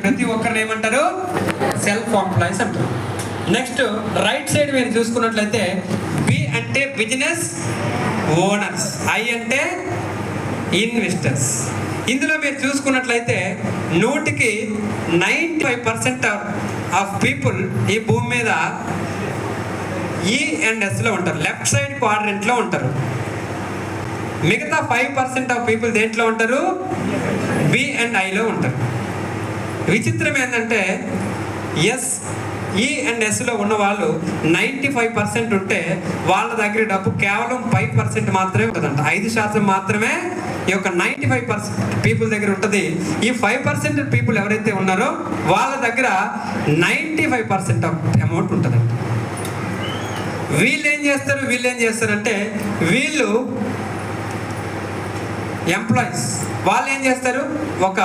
ప్రతి ఒక్కరిని ఏమంటారు? సెల్ఫ్ ఎంప్లాయీస్ అంటారు. నెక్స్ట్ రైట్ సైడ్ మీరు చూసుకున్నట్లయితే బి అంటే బిజినెస్ ఓనర్స్, ఐ అంటే ఇన్వెస్టర్స్. ఇందులో మీరు చూసుకున్నట్లయితే 100కి 95% ఆఫ్ పీపుల్ ఈ భూమి మీద ఈ అండ్ ఎస్లో ఉంటారు, లెఫ్ట్ సైడ్ క్వాడ్రెంట్లో ఉంటారు. మిగతా 5% ఆఫ్ పీపుల్ దేంట్లో ఉంటారు? బి అండ్ ఐలో ఉంటారు. విచిత్రం ఏంటంటే ఎస్, ఈ అండ్ ఎస్లో ఉన్న వాళ్ళు 95% ఉంటే వాళ్ళ దగ్గర డబ్బు కేవలం 5% మాత్రమే ఉంటుందంట. 5% మాత్రమే ఈ యొక్క 95% పీపుల్ దగ్గర ఉంటుంది. ఈ 5% పీపుల్ ఎవరైతే ఉన్నారో వాళ్ళ దగ్గర 95% ఆఫ్ అమౌంట్ ఉంటుందంట. వీళ్ళు ఏం చేస్తారంటే వీళ్ళు ఎంప్లాయీస్. వాళ్ళు ఏం చేస్తారు? ఒక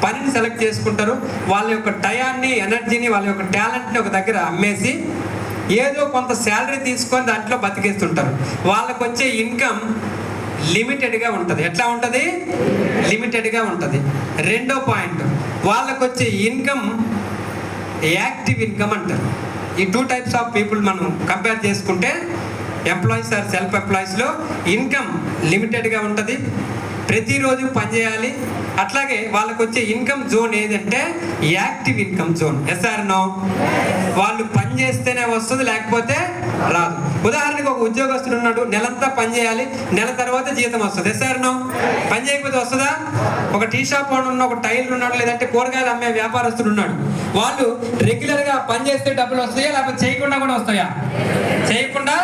పనిని సెలెక్ట్ చేసుకుంటారు. వాళ్ళ యొక్క టయాన్ని, ఎనర్జీని, వాళ్ళ యొక్క టాలెంట్ని ఒక దగ్గర అమ్మేసి ఏదో కొంత శాలరీ తీసుకొని దాంట్లో బతికేస్తుంటారు. వాళ్ళకు వచ్చే ఇన్కమ్ లిమిటెడ్గా ఉంటుంది. ఎట్లా ఉంటుంది? లిమిటెడ్గా ఉంటుంది. రెండో పాయింట్, వాళ్ళకు వచ్చే ఇన్కమ్ యాక్టివ్ ఇన్కమ్ అంటారు. ఈ 2 టైప్స్ ఆఫ్ పీపుల్ మనం కంపేర్ చేసుకుంటే ఎంప్లాయీస్ ఆర్ సెల్ఫ్ ఎంప్లాయీస్లో ఇన్కమ్ లిమిటెడ్గా ఉంటుంది, ప్రతిరోజు పనిచేయాలి. అట్లాగే వాళ్ళకు వచ్చే ఇన్కమ్ జోన్ ఏదంటే active income zone. Yes or no? వాళ్ళు పని చేస్తేనే వస్తుంది, లేకపోతే రాదు. ఉదాహరణకు ఒక ఉద్యోగస్తుడు ఉన్నాడు, నెలంతా పని చేయాలి, నెల తర్వాత జీతం వస్తుంది. Yes or no? పని చేయకపోతే వస్తుందా? ఒక టీ షాప్ ఉన్న, ఒక టైలర్ ఉన్నాడు, లేదంటే కూరగాయలు అమ్మే వ్యాపారస్తుడు ఉన్నాడు. వాళ్ళు రెగ్యులర్గా పని చేస్తే డబ్బులు వస్తాయా, లేకపోతే చేయకుండా కూడా వస్తాయా? చేయకుండా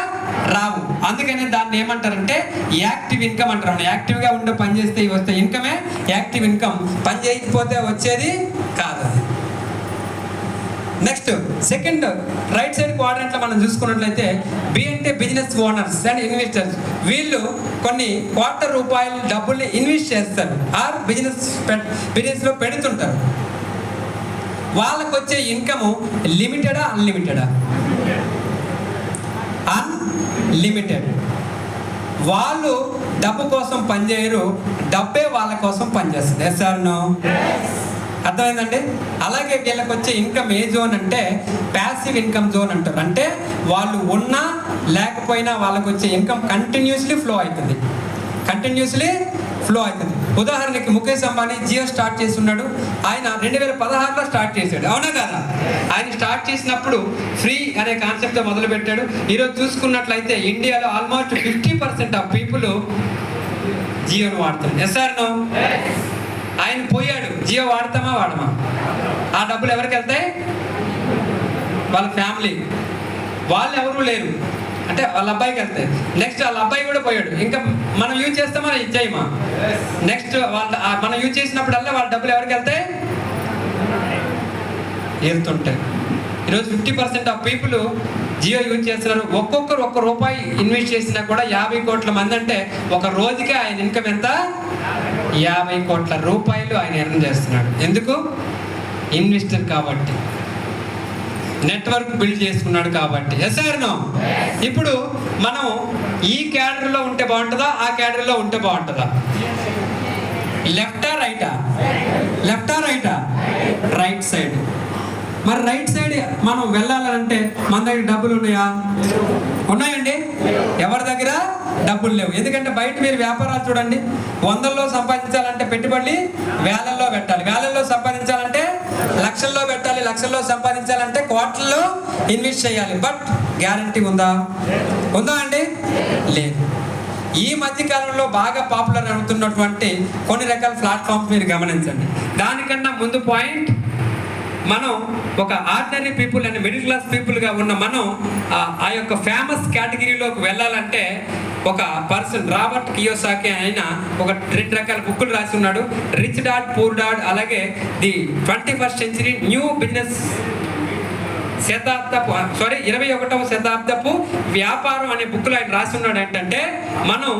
రావు. అందుకని దాన్ని ఏమంటారంటే యాక్టివ్ ఇన్కమ్ అంటారు. యాక్టివ్గా ఉండే పని చేస్తే వస్తే ఇన్కమే యాక్టివ్ ఇన్కమ్, పని చేయకపోతే వచ్చేది కాదు. నెక్స్ట్ సెకండ్ రైట్ సైడ్ క్వాడ్రంట్లో మనం చూసుకున్నట్లయితే బి అంటే బిజినెస్ ఓనర్స్ అండ్ ఇన్వెస్టర్స్. వీళ్ళు కొన్ని ₹250 డబ్బుల్ని ఇన్వెస్ట్ చేస్తారు ఆర్ బిజినెస్లో పెడుతుంటారు. వాళ్ళకు వచ్చే ఇన్కమ్ లిమిటెడా అన్లిమిటెడా? అన్లిమిటెడ్. వాళ్ళు డబ్బు కోసం పనిచేయరు, డబ్బే వాళ్ళ కోసం పనిచేస్తుంది. Yes or no? అర్థమైందండి? అలాగే వీళ్ళకి వచ్చే ఇన్కమ్ ఏ జోన్ అంటే ప్యాసివ్ ఇన్కమ్ జోన్ అంటారు. అంటే వాళ్ళు ఉన్నా లేకపోయినా వాళ్ళకి వచ్చే ఇన్కమ్ కంటిన్యూస్లీ ఫ్లో అవుతుంది. ఉదాహరణకి ముఖేష్ అంబానీ జియో స్టార్ట్ చేసి ఉన్నాడు. ఆయన 2016లో స్టార్ట్ చేశాడు, అవునా కదా? ఆయన స్టార్ట్ చేసినప్పుడు ఫ్రీ అనే కాన్సెప్ట్తో మొదలు పెట్టాడు. ఈరోజు చూసుకున్నట్లయితే ఇండియాలో ఆల్మోస్ట్ 50% ఆఫ్ పీపుల్ జియోను వాడుతారు. Yes or no? ఆయన పోయాడు, జియో వాడతామా వాడమా? ఆ డబ్బులు ఎవరికి వెళ్తాయి? వాళ్ళ ఫ్యామిలీ, వాళ్ళు ఎవరు లేరు అంటే వాళ్ళ అబ్బాయికి వెళ్తాయి. నెక్స్ట్ వాళ్ళ అబ్బాయి కూడా పోయాడు, ఇంకా మనం యూజ్ చేస్తామా ఇచ్చేయమా? నెక్స్ట్ మనం యూజ్ చేసినప్పుడల్లా వాళ్ళ డబ్బులు ఎవరికి వెళ్తాయి? వెళ్తుంటాయి. ఈరోజు 50% ఆఫ్ పీపుల్ జియో యూజ్ చేస్తున్నారు. ఒక్కొక్కరు ₹1 ఇన్వెస్ట్ చేసినా కూడా 50 కోట్ల మంది, అంటే ఒక రోజుకే ఆయన ఇన్కమ్ ఎంత? 50 కోట్ల రూపాయలు ఆయన ఎర్న్ చేస్తున్నాడు. ఎందుకు? ఇన్వెస్టర్ కాబట్టి, నెట్వర్క్ బిల్డ్ చేసుకున్నాడు కాబట్టి. Yes or no? ఇప్పుడు మనం ఈ క్యాడర్లో ఉంటే బాగుంటుందా, ఆ క్యాడర్లో ఉంటే బాగుంటుందా? లెఫ్టా రైటా? Right side. మరి రైట్ సైడ్ మనం వెళ్ళాలంటే మన దగ్గర డబ్బులు ఉన్నాయండి? ఎవరి దగ్గర డబ్బులు లేవు. ఎందుకంటే బయట మీరు వ్యాపారాలు చూడండి, 100లో సంపాదించాలంటే పెట్టుబడి వేలల్లో పెట్టాలి, వేలల్లో సంపాదించాలంటే లక్షల్లో పెట్టాలి, లక్షల్లో సంపాదించాలంటే కోట్లలో ఇన్వెస్ట్ చేయాలి. బట్ గ్యారంటీ ఉందా అండి? లేదు. ఈ మధ్య కాలంలో బాగా పాపులర్ అవుతున్నటువంటి కొన్ని రకాల ప్లాట్ఫామ్స్ మీరు గమనించండి. దానికన్నా ముందు పాయింట్, మనం ఒక ordinary people and middle class పీపుల్గా ఉన్న మనం ఆ యొక్క ఫేమస్ కేటగిరీలోకి వెళ్ళాలంటే ఒక పర్సన్ రాబర్ట్ కియోసాకి ఆయన ఒక 2 రకాల బుక్కులు రాసి ఉన్నాడు. రిచ్ డాడ్ పూర్ డాడ్, అలాగే the 21st century new business 21వ శతాబ్దపు వ్యాపారం అనే బుక్లో ఆయన రాసి ఉన్నాడు. ఏంటంటే మనం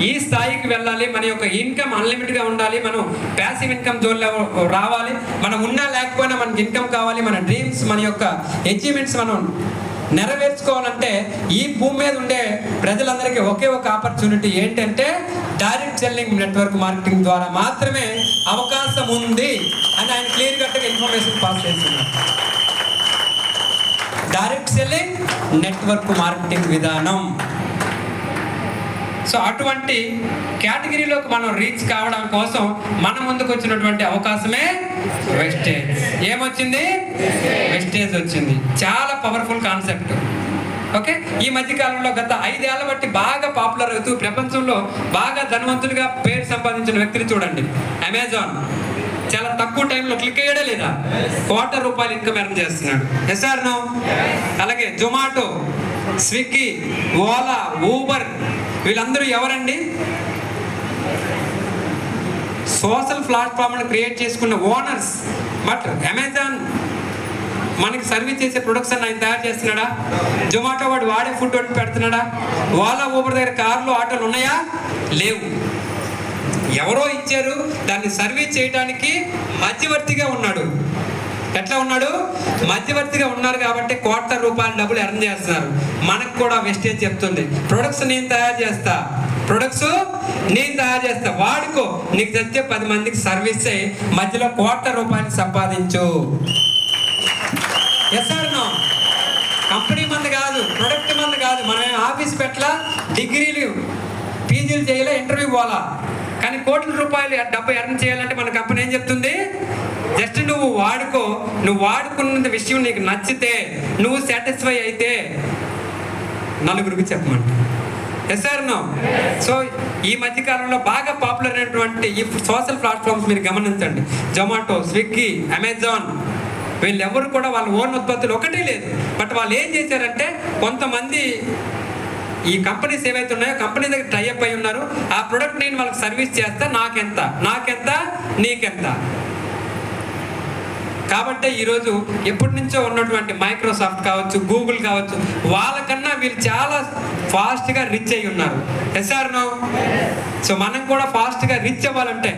ఈ స్థాయికి వెళ్ళాలి, మన యొక్క ఇన్కమ్ అన్లిమిటెడ్గా ఉండాలి, మనం ప్యాసివ్ ఇన్కమ్ జోన్లో రావాలి, మనం ఉన్నా లేకపోయినా మనకి ఇన్కమ్ కావాలి, మన డ్రీమ్స్, మన యొక్క అచీవ్మెంట్స్ మనం నెరవేర్చుకోవాలంటే ఈ భూమి మీద ఉండే ప్రజలందరికీ ఒకే ఒక ఆపర్చునిటీ ఏంటంటే డైరెక్ట్ సెల్లింగ్ నెట్వర్క్ మార్కెటింగ్ ద్వారా మాత్రమే అవకాశం ఉంది అని ఆయన క్లియర్ కట్గా ఇన్ఫర్మేషన్ పాస్ చేస్తున్నారు. డైరెక్ట్ సెల్లింగ్ నెట్వర్క్ మార్కెటింగ్ విధానం. సో అటువంటి కేటగిరీలోకి మనం రీచ్ కావడం కోసం మన ముందుకు వచ్చినటువంటి అవకాశమే వెస్టేజ్. ఏమొచ్చింది? వెస్టేజ్ వచ్చింది. చాలా పవర్ఫుల్ కాన్సెప్ట్. ఓకే, ఈ మధ్యకాలంలో గత 5 ఏళ్ల బట్టి బాగా పాపులర్ అవుతూ ప్రపంచంలో బాగా ధనవంతులుగా పేరు సంపాదించిన వ్యక్తిని చూడండి. అమెజాన్ చాలా తక్కువ టైంలో క్లిక్ అయ్యాడే లేదా ₹1,00,00,000 ఇన్కమ్ ఎర్న్ చేస్తున్నాడు. Yes or no? అలాగే జొమాటో, స్విగ్గీ, ఓలా, ఊబర్ వీళ్ళందరూ ఎవరండి? సోషల్ ప్లాట్ఫామ్ను క్రియేట్ చేసుకున్న ఓనర్స్. బట్ అమెజాన్ మనకి సర్వీస్ చేసే ప్రొడక్ట్స్ ఆయన తయారు చేస్తున్నాడా? జొమాటో వాడు వాడే ఫుడ్ వండి పెడుతున్నాడా? ఓలా, ఊబర్ దగ్గర కార్లు, ఆటోలు ఉన్నాయా? లేవు. ఎవరో ఇచ్చారు, దాన్ని సర్వీస్ చేయడానికి మధ్యవర్తిగా ఉన్నాడు. ఎట్లా ఉన్నాడు? మధ్యవర్తిగా ఉన్నారు కాబట్టి ₹1,00,00,000 డబ్బులు ఎర్న్ చేస్తున్నారు. మనకు కూడా వెస్టేజ్ చెప్తుంది, ప్రొడక్ట్స్ నేను తయారు చేస్తా, వాడుకో, నీకు తెచ్చే 10 మందికి సర్వీస్ అయ్యి మధ్యలో ₹1,00,00,000 సంపాదించు. Yes or no? కంపెనీ మంది కాదు, ప్రొడక్ట్ మంది కాదు. మనం ఆఫీస్ పెట్టలా, డిగ్రీలు పీజీలు చేయాలా, ఇంటర్వ్యూ పోవాలా, కానీ ₹1,00,00,000 డబ్బు ఎర్న్ చేయాలంటే మన కంపెనీ ఏం చెప్తుంది? జస్ట్ నువ్వు వాడుకో, నువ్వు వాడుకున్న విషయం నీకు నచ్చితే, నువ్వు సాటిస్ఫై అయితే నలుగురికి చెప్పమంట. Yes or no? సో ఈ మధ్యకాలంలో బాగా పాపులర్ అయినటువంటి ఈ సోషల్ ప్లాట్ఫామ్స్ మీరు గమనించండి. జొమాటో, స్విగ్గీ, అమెజాన్ వీళ్ళెవరు కూడా వాళ్ళ ఓన్ ఉత్పత్తులు ఒకటే లేదు. బట్ వాళ్ళు ఏం చేశారంటే, కొంతమంది ఈ కంపెనీస్ ఏవైతే ఉన్నాయో కంపెనీ దగ్గర టైఅప్ అయి ఉన్నారు. ఆ ప్రొడక్ట్ నేను వాళ్ళకి సర్వీస్ చేస్తా, నాకెంత నీకెంత. కాబట్టి ఈరోజు ఎప్పటి నుంచో ఉన్నటువంటి మైక్రోసాఫ్ట్ కావచ్చు, గూగుల్ కావచ్చు, వాళ్ళకన్నా వీళ్ళు చాలా ఫాస్ట్గా రిచ్ అయి ఉన్నారు. Yes or no? సో మనం కూడా ఫాస్ట్గా రిచ్ అవ్వాలంటే